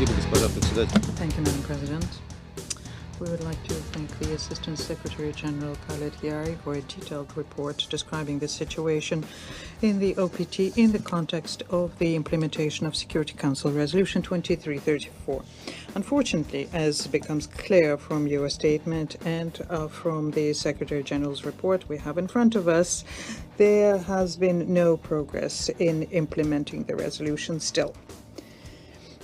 Thank you, Madam President. We would like to thank the Assistant Secretary General Khaled Yari for a detailed report describing the situation in the OPT in the context of the implementation of Security Council Resolution 2334. Unfortunately, as becomes clear from your statement and from the Secretary General's report we have in front of us, there has been no progress in implementing the resolution still.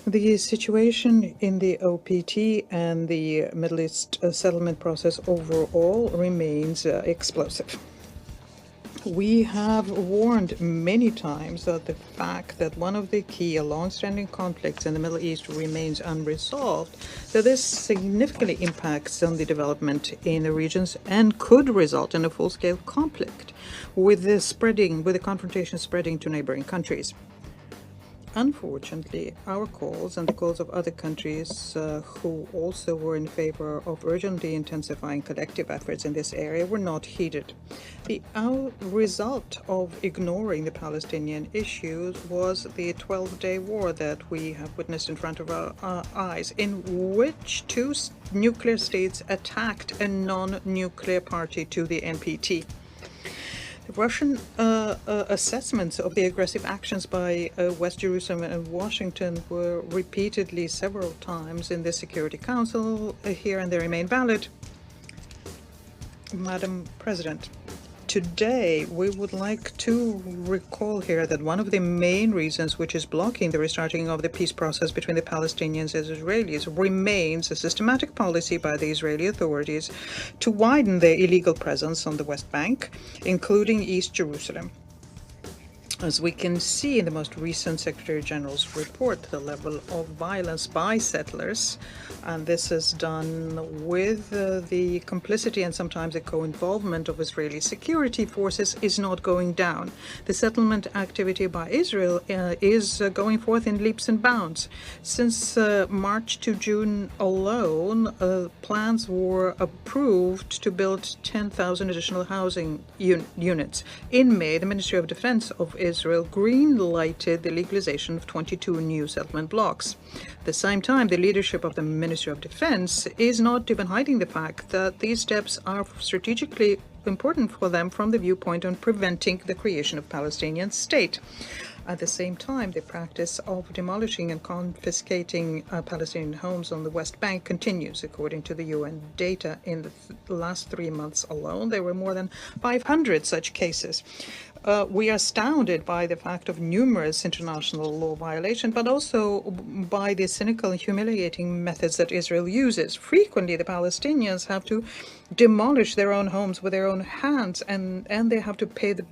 The situation in the OPT and the Middle East settlement process overall remains explosive. We have warned many times that the fact that one of the key long-standing conflicts in the Middle East remains unresolved, that this significantly impacts on the development in the regions and could result in a full-scale conflict, with the confrontation spreading to neighboring countries. Unfortunately, our calls and the calls of other countries who also were in favor of urgently intensifying collective efforts in this area were not heeded. The result of ignoring the Palestinian issues was the 12-day war that we have witnessed in front of our eyes, in which two nuclear states attacked a non-nuclear party to the NPT. Russian assessments of the aggressive actions by West Jerusalem and Washington were repeatedly several times in the Security Council here, and they remain valid. Madam President, today we would like to recall here that one of the main reasons which is blocking the restarting of the peace process between the Palestinians and Israelis remains a systematic policy by the Israeli authorities to widen their illegal presence on the West Bank, including East Jerusalem. As we can see in the most recent Secretary General's report, the level of violence by settlers, and this is done with the complicity and sometimes the co-involvement of Israeli security forces, is not going down. The settlement activity by Israel is going forth in leaps and bounds. Since March to June alone, plans were approved to build 10,000 additional housing units. In May, the Ministry of Defense of Israel green-lighted the legalization of 22 new settlement blocks. At the same time, the leadership of the Ministry of Defense is not even hiding the fact that these steps are strategically important for them from the viewpoint on preventing the creation of Palestinian state. At the same time, the practice of demolishing and confiscating Palestinian homes on the West Bank continues. According to the UN data, in the last 3 months alone, there were more than 500 such cases. We are astounded by the fact of numerous international law violations, but also by the cynical and humiliating methods that Israel uses. Frequently, the Palestinians have to demolish their own homes with their own hands, and they have to pay the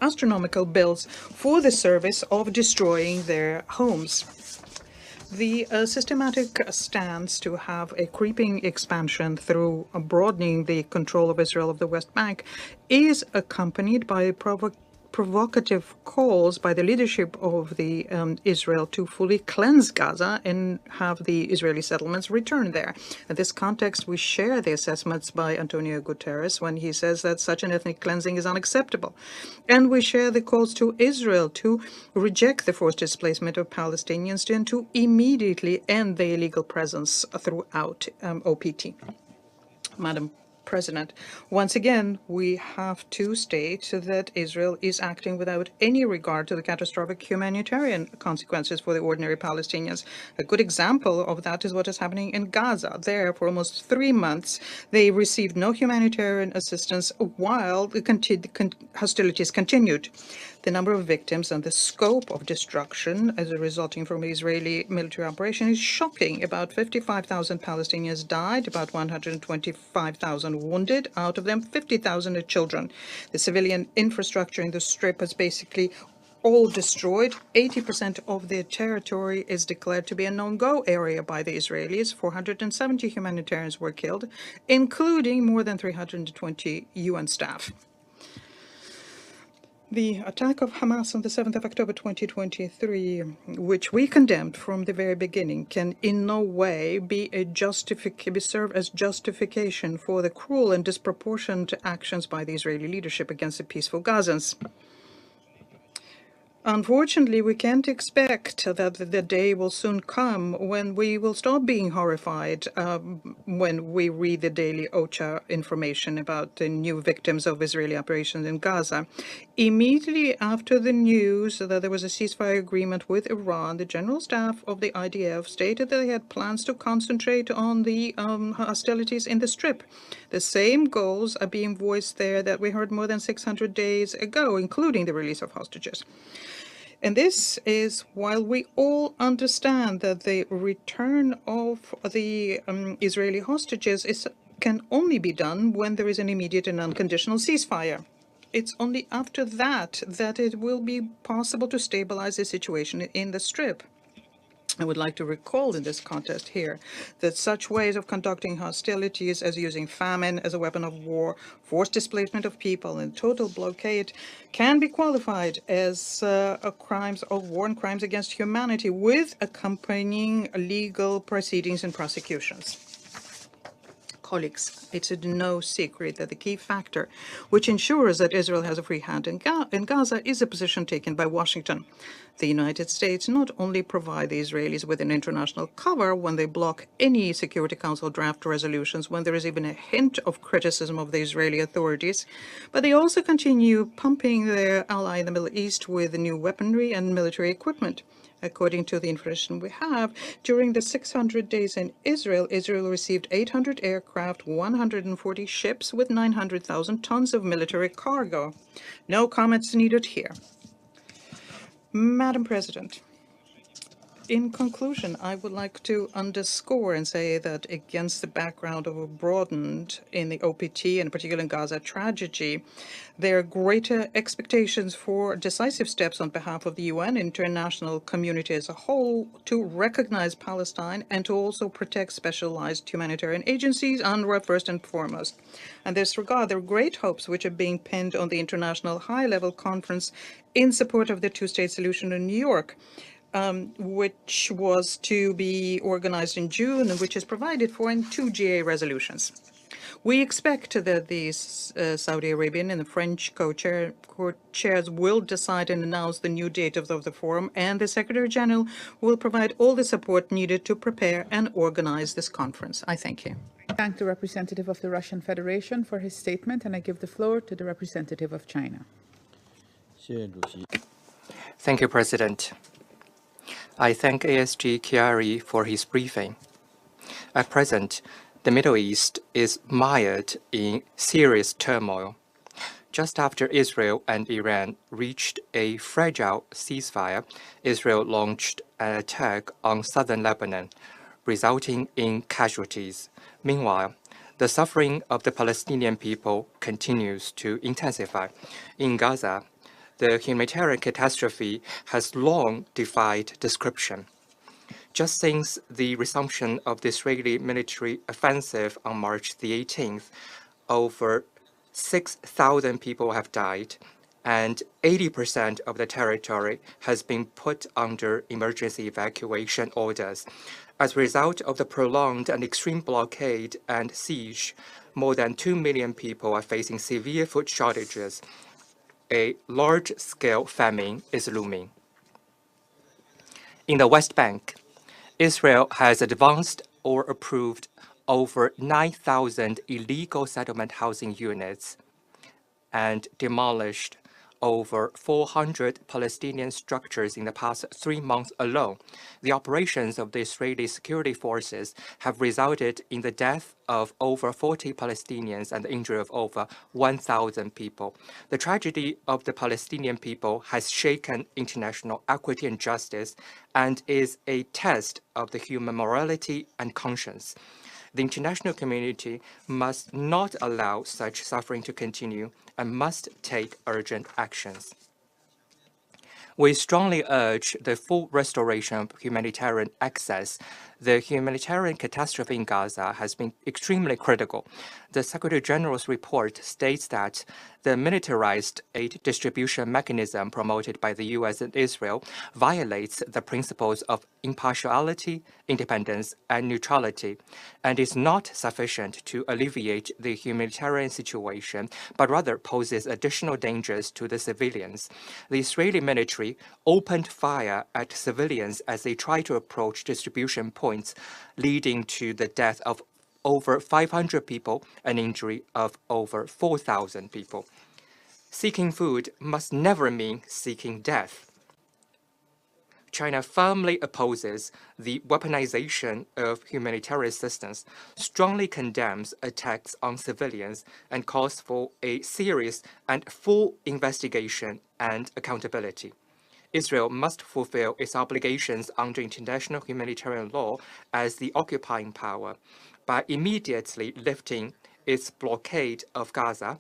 astronomical bills for the service of destroying their homes. The systematic stance to have a creeping expansion through broadening the control of Israel of the West Bank is accompanied by provocative calls by the leadership of the Israel to fully cleanse Gaza and have the Israeli settlements return there. In this context, we share the assessments by Antonio Guterres when he says that such an ethnic cleansing is unacceptable. And we share the calls to Israel to reject the forced displacement of Palestinians and to immediately end the illegal presence throughout OPT. Madam President, once again, we have to state that Israel is acting without any regard to the catastrophic humanitarian consequences for the ordinary Palestinians. A good example of that is what is happening in Gaza. There, for almost 3 months, they received no humanitarian assistance while the hostilities continued. The number of victims and the scope of destruction as a resulting from the Israeli military operation is shocking. About 55,000 Palestinians died, about 125,000 wounded, out of them 50,000 are children. The civilian infrastructure in the Strip is basically all destroyed. 80% of their territory is declared to be a no-go area by the Israelis. 470 humanitarians were killed, including more than 320 UN staff. The attack of Hamas on the 7th of October 2023, which we condemned from the very beginning, can in no way serve as justification for the cruel and disproportionate actions by the Israeli leadership against the peaceful Gazans. Unfortunately, we can't expect that the day will soon come when we will stop being horrified when we read the daily OCHA information about the new victims of Israeli operations in Gaza. Immediately after the news that there was a ceasefire agreement with Iran, the General Staff of the IDF stated that they had plans to concentrate on the hostilities in the Strip. The same goals are being voiced there that we heard more than 600 days ago, including the release of hostages. And this is while we all understand that the return of the Israeli hostages can only be done when there is an immediate and unconditional ceasefire. It's only after that that it will be possible to stabilize the situation in the Strip. I would like to recall in this context here that such ways of conducting hostilities as using famine as a weapon of war, forced displacement of people, and total blockade can be qualified as crimes of war and crimes against humanity with accompanying legal proceedings and prosecutions. Colleagues, it's no secret that the key factor which ensures that Israel has a free hand in Gaza is a position taken by Washington. The United States not only provide the Israelis with an international cover when they block any Security Council draft resolutions when there is even a hint of criticism of the Israeli authorities, but they also continue pumping their ally in the Middle East with new weaponry and military equipment. According to the information we have, during the 600 days in Israel, Israel received 800 aircraft, 140 ships with 900,000 tons of military cargo. No comments needed here. Madam President, in conclusion, I would like to underscore and say that against the background of a broadened in the OPT and particularly in Gaza tragedy, there are greater expectations for decisive steps on behalf of the UN international community as a whole to recognize Palestine and to also protect specialized humanitarian agencies, UNRWA first and foremost. In this regard, there are great hopes which are being pinned on the international high-level conference in support of the two-state solution in New York, which was to be organized in June and which is provided for in two GA resolutions. We expect that the Saudi Arabian and the French co-chairs will decide and announce the new date of the forum, and the Secretary General will provide all the support needed to prepare and organize this conference. I thank you. I thank the representative of the Russian Federation for his statement, and I give the floor to the representative of China. Thank you, President. I thank ASG Chiari for his briefing. At present, the Middle East is mired in serious turmoil. Just after Israel and Iran reached a fragile ceasefire, Israel launched an attack on southern Lebanon, resulting in casualties. Meanwhile, the suffering of the Palestinian people continues to intensify. In Gaza, the humanitarian catastrophe has long defied description. Just since the resumption of the Israeli military offensive on March the 18th, over 6,000 people have died, and 80% of the territory has been put under emergency evacuation orders. As a result of the prolonged and extreme blockade and siege, more than 2 million people are facing severe food shortages. A large-scale famine is looming. In the West Bank, Israel has advanced or approved over 9,000 illegal settlement housing units and demolished over 400 Palestinian structures in the past 3 months alone. The operations of the Israeli security forces have resulted in the death of over 40 Palestinians and the injury of over 1,000 people. The tragedy of the Palestinian people has shaken international equity and justice and is a test of the human morality and conscience. The international community must not allow such suffering to continue and must take urgent actions. We strongly urge the full restoration of humanitarian access. The humanitarian catastrophe in Gaza has been extremely critical. The Secretary General's report states that The militarized aid distribution mechanism promoted by the U.S. and Israel violates the principles of impartiality, independence, and neutrality, and is not sufficient to alleviate the humanitarian situation, but rather poses additional dangers to the civilians. The Israeli military opened fire at civilians as they tried to approach distribution points, leading to the death of over 500 people and injury of over 4,000 people. Seeking food must never mean seeking death. China firmly opposes the weaponization of humanitarian assistance, strongly condemns attacks on civilians, and calls for a serious and full investigation and accountability. Israel must fulfill its obligations under international humanitarian law as the occupying power by immediately lifting its blockade of Gaza,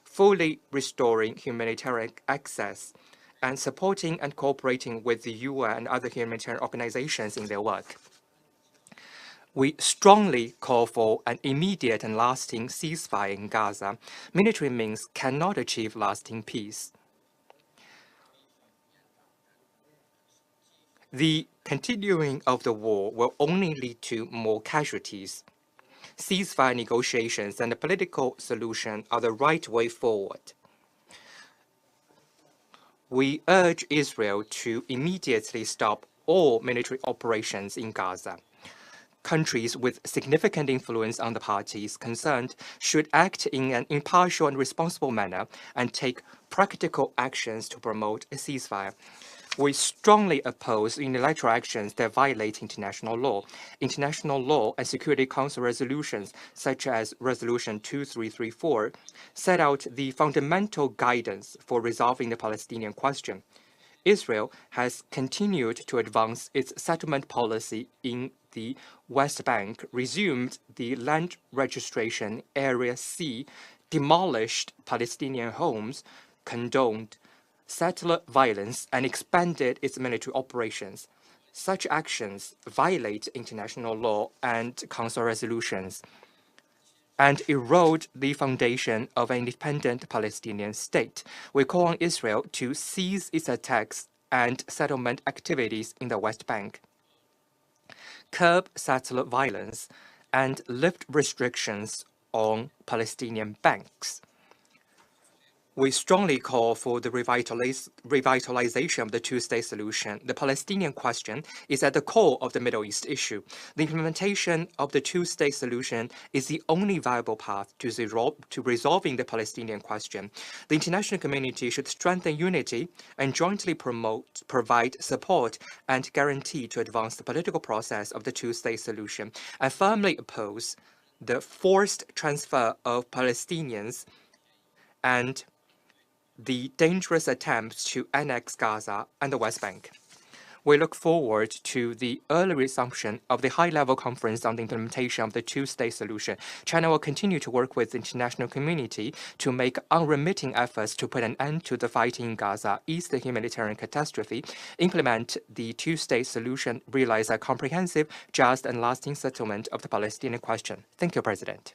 fully restoring humanitarian access, and supporting and cooperating with the UN and other humanitarian organizations in their work. We strongly call for an immediate and lasting ceasefire in Gaza. Military means cannot achieve lasting peace. The continuing of the war will only lead to more casualties. Ceasefire negotiations and a political solution are the right way forward. We urge Israel to immediately stop all military operations in Gaza. Countries with significant influence on the parties concerned should act in an impartial and responsible manner and take practical actions to promote a ceasefire. We strongly oppose unilateral actions that violate international law. International law and Security Council resolutions, such as Resolution 2334, set out the fundamental guidance for resolving the Palestinian question. Israel has continued to advance its settlement policy in the West Bank, resumed the land registration Area C, demolished Palestinian homes, condoned settler violence, and expanded its military operations. Such actions violate international law and Council resolutions and erode the foundation of an independent Palestinian state. We call on Israel to cease its attacks and settlement activities in the West Bank, curb settler violence, and lift restrictions on Palestinian banks. We strongly call for the revitalization of the two-state solution. The Palestinian question is at the core of the Middle East issue. The implementation of the two-state solution is the only viable path to resolving the Palestinian question. The international community should strengthen unity and jointly provide support and guarantee to advance the political process of the two-state solution. I firmly oppose the forced transfer of Palestinians and the dangerous attempts to annex Gaza and the West Bank. We look forward to the early resumption of the high-level conference on the implementation of the two-state solution. China will continue to work with the international community to make unremitting efforts to put an end to the fighting in Gaza, ease the humanitarian catastrophe, implement the two-state solution, realize a comprehensive, just, and lasting settlement of the Palestinian question. Thank you, President.